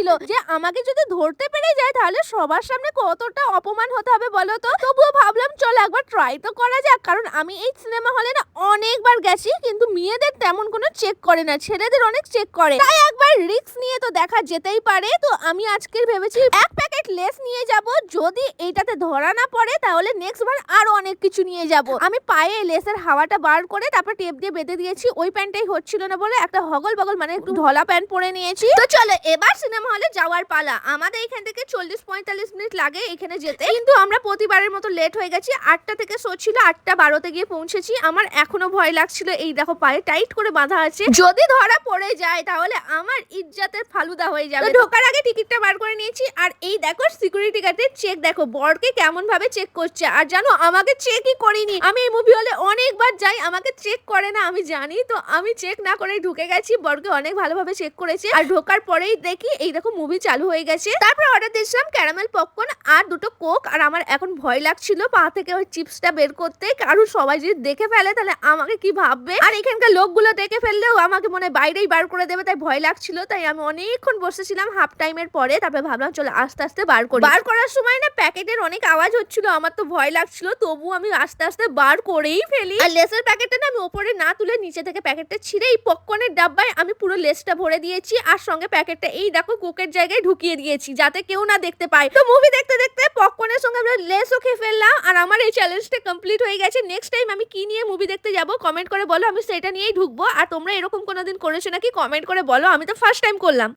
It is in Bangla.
ছিল যে আমাকে যদি ধরতে পেরে যায় তাহলে সবার সামনে কতটা অপমান হতে হবে বলো তো। তবুও ভাবলাম চল একবার ট্রাই তো করা যাক, কারণ আমি এই সিনেমা হলে না অনেকবার গেছি, কিন্তু মেয়েদের তেমন কোনো চেক করে না, ছেলেদের অনেক চেক করে, তাই একবার রিস্ক নিয়ে তো দেখা যেতেই পারে। তো আমি আজকে ভেবেছি এক প্যাকেট লেস নিয়ে যাব, যদি এইটাতে ধরা না পড়ে তাহলে নেক্সট বার আরো অনেক কিছু নিয়ে যাব। আমি পায়ে লেসের হাওয়াটা বার করে তারপর টেপ দিয়ে বেঁধে দিয়েছি, ওই প্যান্টটাই হচ্ছিল না বলে একটা হগল বগল মানে একটু ঢলা প্যান্ট পরে নিয়েছি। তো চলো এবার সিনেমা হলে যাওয়ার পালা। আমাদের এখান থেকে 40-45 মিনিট লাগে এখানে যেতে, কিন্তু আমরা প্রতিবারের মতো লেট হয়ে গেছি। 8টা থেকে শো ছিল, 8:12 গিয়ে পৌঁছেছি। আমার এখনো ভয় লাগছিল, এই দেখো পায়ে টাইট করে বাঁধা আছে, যদি ধরা পড়ে যায় তাহলে আমার ইজ্জতের ফালুদা হয়ে যাবে। ঢোকার আগে টিকিটটা বার করে নিয়েছি, আর এই দেখো সিকিউরিটি গার্ডের চেক দেখো বরকে কেমন ভাবে চেক করছে। আর জানো আমাকে চেকই করিনি, আমি এই মুভি হলে অনেকবার যাই, আমাকে চেক করে না আমি জানি, তো আমি চেক না করেই ঢুকে গেছি। বরকে অনেক ভালোভাবে চেক করেছে, আর ঢোকার পরেই দেখি এই দেখো মুভি চালু হয়ে গেছে। তারপর অর্ডার দিয়েছিলাম ক্যারামেল পপকর্ন আর দুটো কোক। আর আমার এখন ভয় লাগছিল পা থেকে ওই চিপসটা বের করতে, কারণ সবাই যদি দেখে ফেলে তাহলে আমাকে কি ভাববে, আর এখানকার লোকগুলো দেখে ফেললেও আমাকে মনে বাইরেই বার করে দেবে, তাই ভয় লাগছিল। তাই আমি অনেকক্ষণ বসেছিলাম হাফ টাইমের পরে, তারপরে ভাবলাম চলো আস্তে আস্তে বার করি। বার করার সময় না প্যাকেটের অনেক আওয়াজ হচ্ছিল, আমার তো ভয় লাগছিল, তবু আমি আস্তে আস্তে বার করেই ফেলি। আর লেসের প্যাকেটটা না আমি ওপরে না তুলে নিচে থেকে প্যাকেটটা ছিঁড়ে এই পপকর্নের ডাব্বায় আমি পুরো লেসটা ভরে দিয়েছি, আর সঙ্গে প্যাকেটটা এই দেখো কোকের জায়গায় ঢুকিয়ে দিয়েছি যাতে কেউ না দেখতে পায়। তো মুভি দেখতে দেখতে পপকর্নের সঙ্গে আমরা লেসও খেয়ে ফেললাম, আর আমার এই চ্যালেঞ্জটা কমপ্লিট হয়ে গেছে। নেক্সট টাইম আমি কি নিয়ে মুভি দেখতে যাব কমেন্ট করে বলো, আমি সেটা নিয়েই ঢুকবো। আর তোমরা এরকম কোনোদিন করেছো নাকি কমেন্ট করে বলো, আমি তো ফার্স্ট টাইম করলাম।